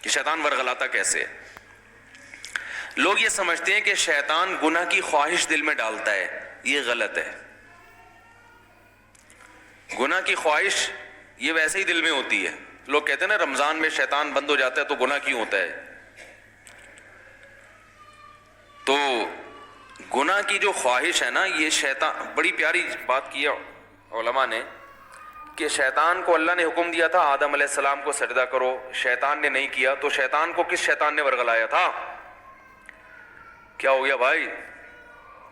کہ شیطان ورغلاتا کیسے ہے؟ لوگ یہ سمجھتے ہیں کہ شیطان گناہ کی خواہش دل میں ڈالتا ہے، یہ غلط ہے۔ گناہ کی خواہش یہ ویسے ہی دل میں ہوتی ہے۔ لوگ کہتے ہیں نا رمضان میں شیطان بند ہو جاتا ہے تو گناہ کیوں ہوتا ہے؟ تو گناہ کی جو خواہش ہے نا، یہ شیطان، بڑی پیاری بات کی ہے علماء نے کہ شیطان کو اللہ نے حکم دیا تھا آدم علیہ السلام کو سجدہ کرو، شیطان نے نہیں کیا، تو شیطان کو کس شیطان نے ورغلایا تھا؟ کیا ہو گیا بھائی؟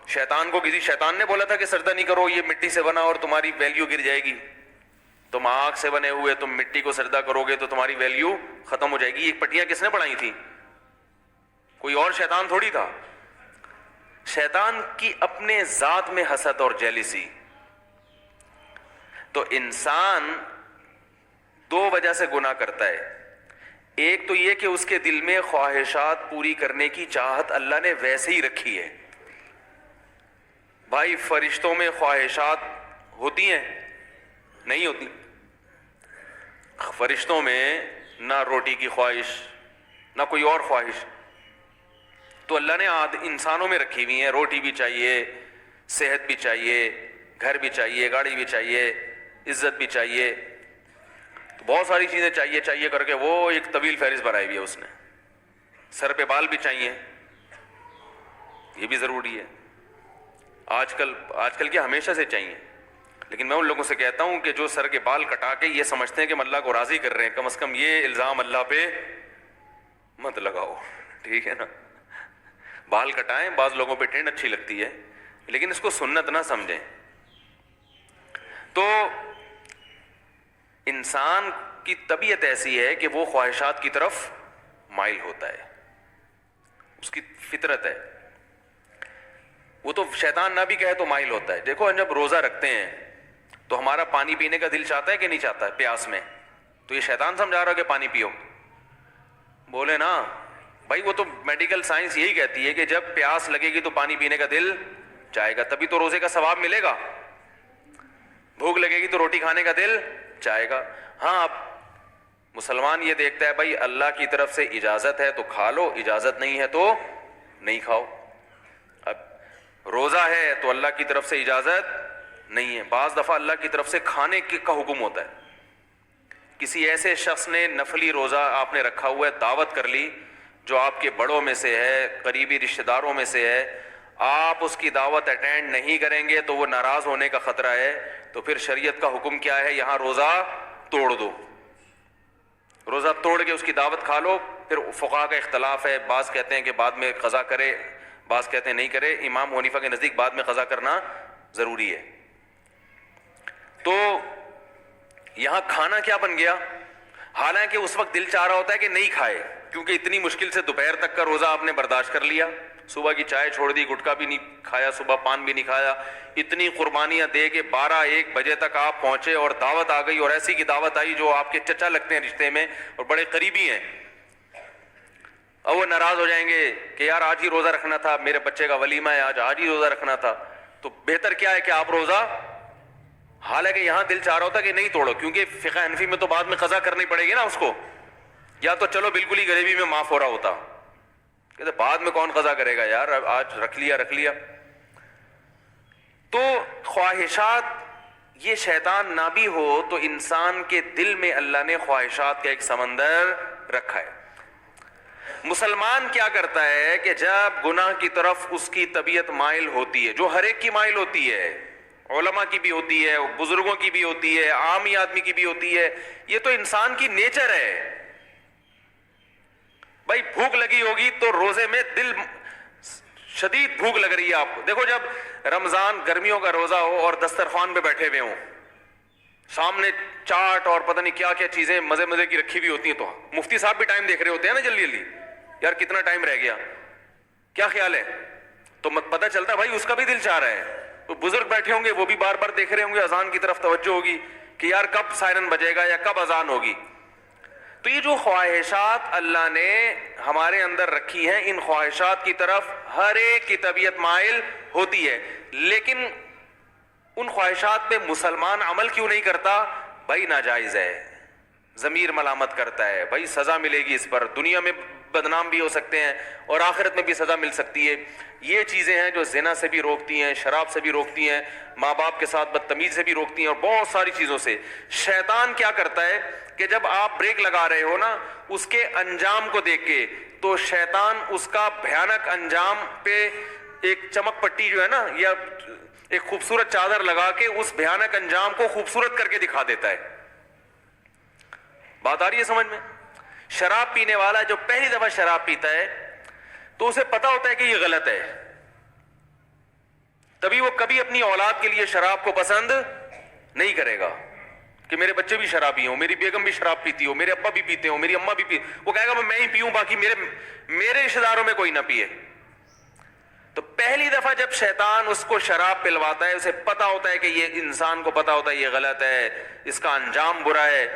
شیطان کو کسی شیطان نے بولا تھا کہ سجدہ نہیں کرو، یہ مٹی سے بنا اور تمہاری ویلیو گر جائے گی، تم آگ سے بنے ہوئے، تم مٹی کو سجدہ کرو گے تو تمہاری ویلیو ختم ہو جائے گی؟ یہ پٹیاں کس نے بنائی تھی؟ کوئی اور شیطان تھوڑی تھا۔ شیطان کی اپنے ذات میں حسد اور جیلسی۔ تو انسان دو وجہ سے گناہ کرتا ہے، ایک تو یہ کہ اس کے دل میں خواہشات پوری کرنے کی چاہت اللہ نے ویسے ہی رکھی ہے۔ بھائی فرشتوں میں خواہشات ہوتی ہیں؟ نہیں ہوتی۔ فرشتوں میں نہ روٹی کی خواہش، نہ کوئی اور خواہش، تو اللہ نے انسانوں میں رکھی ہوئی ہیں۔ روٹی بھی چاہیے، صحت بھی چاہیے، گھر بھی چاہیے، گاڑی بھی چاہیے، عزت بھی چاہیے، تو بہت ساری چیزیں چاہیے کر کے وہ ایک طویل فہرست بنائی ہوئی ہے اس نے۔ سر پہ بال بھی چاہیے، یہ بھی ضروری ہے۔ آج کل کیا ہمیشہ سے چاہیے، لیکن میں ان لوگوں سے کہتا ہوں کہ جو سر کے بال کٹا کے یہ سمجھتے ہیں کہ ہم اللہ کو راضی کر رہے ہیں، کم از کم یہ الزام اللہ پہ مت لگاؤ، ٹھیک ہے نا؟ بال کٹائیں، بعض لوگوں پہ ٹرینڈ اچھی لگتی ہے، لیکن اس کو سنت نہ سمجھیں۔ تو انسان کی طبیعت ایسی ہے کہ وہ خواہشات کی طرف مائل ہوتا ہے، اس کی فطرت ہے۔ وہ تو شیطان نہ بھی کہے تو مائل ہوتا ہے۔ دیکھو جب روزہ رکھتے ہیں تو ہمارا پانی پینے کا دل چاہتا ہے کہ نہیں چاہتا ہے پیاس میں؟ تو یہ شیطان سمجھا رہا ہے کہ پانی پیو؟ بولے نا بھائی، وہ تو میڈیکل سائنس یہی کہتی ہے کہ جب پیاس لگے گی تو پانی پینے کا دل چاہے گا، تبھی تو روزے کا ثواب ملے گا۔ بھوک لگے گی تو روٹی کھانے کا دل چاہے گا۔ ہاں، اب مسلمان یہ دیکھتا ہے بھائی اللہ کی طرف سے اجازت ہے تو کھا لو، اجازت نہیں ہے تو نہیں کھاؤ۔ اب روزہ ہے تو اللہ کی طرف سے اجازت نہیں ہے، بعض دفعہ اللہ کی طرف سے کھانے کا حکم ہوتا ہے۔ کسی ایسے شخص نے نفلی روزہ آپ نے رکھا ہوا ہے، دعوت کر لی جو آپ کے بڑوں میں سے ہے، قریبی رشتہ داروں میں سے ہے، آپ اس کی دعوت اٹینڈ نہیں کریں گے تو وہ ناراض ہونے کا خطرہ ہے، تو پھر شریعت کا حکم کیا ہے؟ یہاں روزہ توڑ دو، روزہ توڑ کے اس کی دعوت کھا لو۔ پھر فقہا کا اختلاف ہے، بعض کہتے ہیں کہ بعد میں قضا کرے، بعض کہتے ہیں نہیں کرے۔ امام حنیفہ کے نزدیک بعد میں قضا کرنا ضروری ہے۔ تو یہاں کھانا کیا بن گیا؟ حالانکہ اس وقت دل چاہ رہا ہوتا ہے کہ نہیں کھائے، کیونکہ اتنی مشکل سے دوپہر تک کا روزہ آپ نے برداشت کر لیا، صبح کی چائے چھوڑ دی، گٹکا بھی نہیں کھایا، صبح پان بھی نہیں کھایا، اتنی قربانیاں دے کے 12-1 بجے تک آپ پہنچے اور دعوت آ گئی، اور ایسی کی دعوت آئی جو آپ کے چچا لگتے ہیں رشتے میں اور بڑے قریبی ہیں، اور وہ ناراض ہو جائیں گے کہ یار آج ہی روزہ رکھنا تھا، میرے بچے کا ولیمہ ہے، آج ہی روزہ رکھنا تھا۔ تو بہتر کیا ہے کہ آپ روزہ، حالانکہ یہاں دل چاہ رہا ہوتا کہ نہیں توڑو، کیونکہ فقہ حنفی میں تو بعد میں قضا کرنی پڑے گی نا اس کو، یا تو چلو بالکل ہی غریبی میں معاف ہو رہا ہوتا، کہتے بعد میں کون قضا کرے گا یار، آج رکھ لیا۔ تو خواہشات، یہ شیطان نہ بھی ہو تو انسان کے دل میں اللہ نے خواہشات کا ایک سمندر رکھا ہے۔ مسلمان کیا کرتا ہے کہ جب گناہ کی طرف اس کی طبیعت مائل ہوتی ہے، جو ہر ایک کی مائل ہوتی ہے، علماء کی بھی ہوتی ہے، بزرگوں کی بھی ہوتی ہے، عامی آدمی کی بھی ہوتی ہے، یہ تو انسان کی نیچر ہے۔ بھائی بھوک لگی ہوگی تو روزے میں دل شدید بھوک لگ رہی ہے آپ کو، دیکھو جب رمضان گرمیوں کا روزہ ہو اور دسترخوان پہ بیٹھے ہوئے ہوں، سامنے چاٹ اور پتہ نہیں کیا کیا چیزیں مزے کی رکھی ہوئی ہوتی ہیں، تو مفتی صاحب بھی ٹائم دیکھ رہے ہوتے ہیں نا جلدی، یار کتنا ٹائم رہ گیا، کیا خیال ہے؟ تو پتہ چلتا ہے بھائی اس کا بھی دل چاہ رہا ہے۔ تو بزرگ بیٹھے ہوں گے، وہ بھی بار بار دیکھ رہے ہوں گے، اذان کی طرف توجہ ہوگی کہ یار کب سائرن بجے گا یا کب اذان ہوگی۔ تو یہ جو خواہشات اللہ نے ہمارے اندر رکھی ہیں، ان خواہشات کی طرف ہر ایک کی طبیعت مائل ہوتی ہے، لیکن ان خواہشات پہ مسلمان عمل کیوں نہیں کرتا؟ بھائی ناجائز ہے، ضمیر ملامت کرتا ہے، بھائی سزا ملے گی اس پر، دنیا میں بدنام بھی ہو سکتے ہیں اور آخرت میں بھی سزا مل سکتی ہے. یہ چیزیں ہیں جو زنا سے بھی روکتی ہیں، شراب سے بھی روکتی ہیں، ماں باپ کے ساتھ بدتمیزی سے بھی روکتی ہیں، اور بہت ساری چیزوں سے. شیطان کیا کرتا ہے کہ جب آپ بریک لگا رہے ہو نا اس کے انجام کو دیکھ کے، تو شیطان اس کا بھیانک انجام پہ ایک چمک پٹی جو ہے نا یا ایک خوبصورت چادر لگا کے اس بھیانک انجام کو خوبصورت کر کے دکھا دیتا ہے. بات آ رہی ہے سمجھ میں؟ شراب پینے والا جو پہلی دفعہ شراب پیتا ہے تو اسے پتا ہوتا ہے کہ یہ غلط ہے، تبھی وہ کبھی اپنی اولاد کے لیے شراب کو پسند نہیں کرے گا کہ میرے بچے بھی شرابی ہوں، میری بیگم بھی شراب پیتی ہو، میرے ابا بھی پیتے ہوں، میری اماں بھی پی، وہ کہے گا میں ہی پیوں باقی میرے رشتہ داروں میں کوئی نہ پیے. تو پہلی دفعہ جب شیطان اس کو شراب پلواتا ہے اسے پتا ہوتا ہے کہ یہ انسان کو پتا ہوتا ہے یہ غلط ہے، اس کا انجام برا ہے،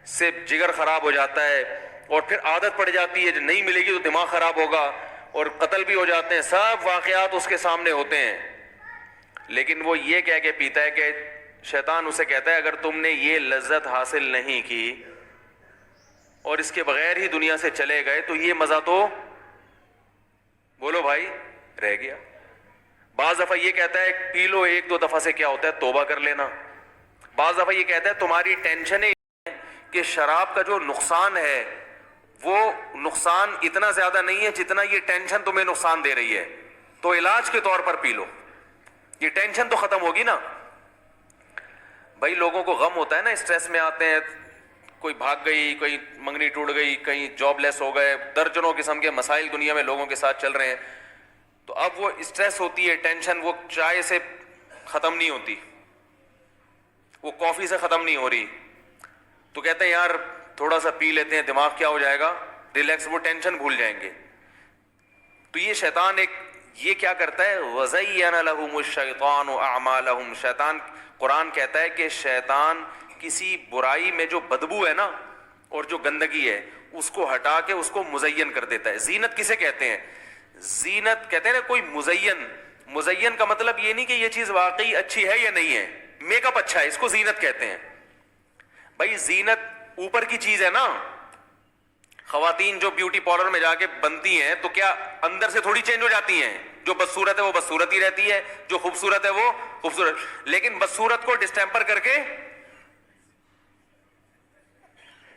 سے جگر خراب ہو جاتا ہے اور پھر عادت پڑ جاتی ہے، جو نہیں ملے گی تو دماغ خراب ہوگا اور قتل بھی ہو جاتے ہیں، سب واقعات اس کے سامنے ہوتے ہیں. لیکن وہ یہ کہہ کے پیتا ہے کہ شیطان اسے کہتا ہے اگر تم نے یہ لذت حاصل نہیں کی اور اس کے بغیر ہی دنیا سے چلے گئے تو یہ مزہ تو بولو بھائی رہ گیا. بعض دفعہ یہ کہتا ہے پی لو ایک دو دفعہ سے کیا ہوتا ہے توبہ کر لینا. بعض دفعہ یہ کہتا ہے تمہاری ٹینشن ہے کہ شراب کا جو نقصان ہے وہ نقصان اتنا زیادہ نہیں ہے جتنا یہ ٹینشن تمہیں نقصان دے رہی ہے، تو علاج کے طور پر پی لو، یہ ٹینشن تو ختم ہوگی نا. بھائی لوگوں کو غم ہوتا ہے نا، اسٹریس میں آتے ہیں، کوئی بھاگ گئی، کوئی منگنی ٹوٹ گئی، کہیں جاب لیس ہو گئے، درجنوں قسم کے مسائل دنیا میں لوگوں کے ساتھ چل رہے ہیں. تو اب وہ اسٹریس ہوتی ہے، ٹینشن وہ چائے سے ختم نہیں ہوتی، وہ کافی سے ختم نہیں ہو رہی، تو کہتے ہیں یار تھوڑا سا پی لیتے ہیں دماغ کیا ہو جائے گا ریلیکس، وہ ٹینشن بھول جائیں گے. تو یہ شیطان یہ کیا کرتا ہے وَزَيَّنَ لَهُمُ الشَّيْطَانُ أَعْمَالَهُمْ. شیطان قرآن کہتا ہے کہ شیطان کسی برائی میں جو بدبو ہے نا اور جو گندگی ہے اس کو ہٹا کے اس کو مزین کر دیتا ہے. زینت کسے کہتے ہیں؟ زینت کہتے ہیں نا کوئی مزین کا مطلب یہ نہیں کہ یہ چیز واقعی اچھی ہے یا نہیں ہے، میک اپ اچھا ہے اس کو زینت کہتے ہیں. بھائی زینت اوپر کی چیز ہے نا، خواتین جو بیوٹی پارلر میں جا کے بنتی ہیں تو کیا اندر سے تھوڑی چینج ہو جاتی ہیں؟ جو بدصورت ہے وہ بدصورت ہی رہتی ہے، جو خوبصورت ہے وہ خوبصورت، لیکن بدصورت کو ڈسٹیمپر کر کے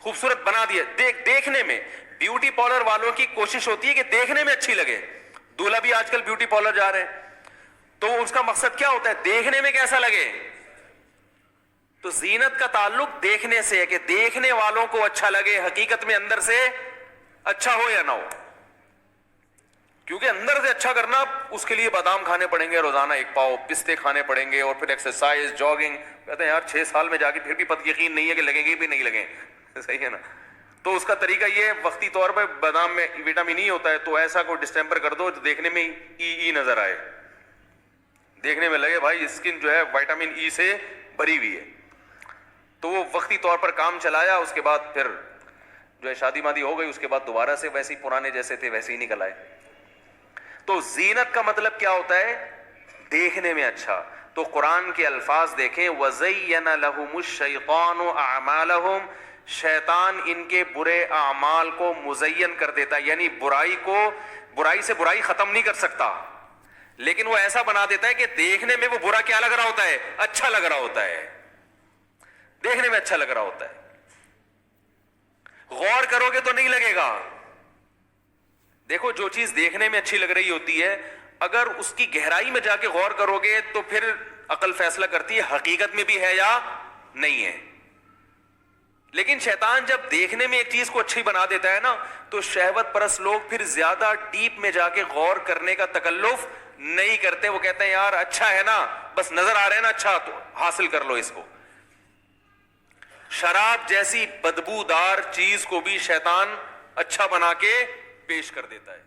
خوبصورت بنا دیا. دیکھنے میں بیوٹی پارلر والوں کی کوشش ہوتی ہے کہ دیکھنے میں اچھی لگے. دولہا بھی آج کل بیوٹی پارلر جا رہے ہیں تو اس کا مقصد کیا ہوتا ہے؟ دیکھنے میں کیسا لگے. تو زینت کا تعلق دیکھنے سے ہے کہ دیکھنے والوں کو اچھا لگے، حقیقت میں اندر سے اچھا ہو یا نہ ہو. کیونکہ اندر سے اچھا کرنا اس کے لیے بادام کھانے پڑیں گے روزانہ ایک پاؤ، پستے کھانے پڑیں گے اور پھر ایکسرسائز جاگنگ. کہتے ہیں یار 6 سال میں جا کے پھر بھی یقین نہیں ہے کہ لگیں گے بھی نہیں لگیں. صحیح ہے نا؟ تو اس کا طریقہ یہ وقتی طور پہ بادام میں وٹامن ای ہوتا ہے تو ایسا کو ڈسٹیمپر کر دو جو دیکھنے میں ای نظر آئے، دیکھنے میں لگے بھائی اسکن جو ہے وٹامن ای سے بھری ہوئی ہے. تو وہ وقتی طور پر کام چلایا، اس کے بعد پھر جو ہے شادی مادی ہو گئی، اس کے بعد دوبارہ سے ویسے ہی پرانے جیسے تھے ویسے ہی نکل آئے. تو زینت کا مطلب کیا ہوتا ہے؟ دیکھنے میں اچھا. تو قرآن کے الفاظ دیکھیں وَزَيَّنَ لَهُمُ الشَّيْطَانُ أَعْمَالَهُمْ. شیطان ان کے برے اعمال کو مزین کر دیتا ہے، یعنی برائی سے برائی ختم نہیں کر سکتا لیکن وہ ایسا بنا دیتا ہے کہ دیکھنے میں وہ برا کیا لگ رہا ہوتا ہے؟ اچھا لگ رہا ہوتا ہے، دیکھنے میں اچھا لگ رہا ہوتا ہے. غور کرو گے تو نہیں لگے گا. دیکھو جو چیز دیکھنے میں اچھی لگ رہی ہوتی ہے اگر اس کی گہرائی میں جا کے غور کرو گے تو پھر عقل فیصلہ کرتی ہے حقیقت میں بھی ہے یا نہیں ہے. لیکن شیطان جب دیکھنے میں ایک چیز کو اچھی بنا دیتا ہے نا تو شہوت پرست لوگ پھر زیادہ ڈیپ میں جا کے غور کرنے کا تکلف نہیں کرتے. وہ کہتے ہیں یار اچھا ہے نا، بس نظر آ رہے ہیں نا اچھا تو حاصل کر لو اس کو. شراب جیسی بدبودار چیز کو بھی شیطان اچھا بنا کے پیش کر دیتا ہے.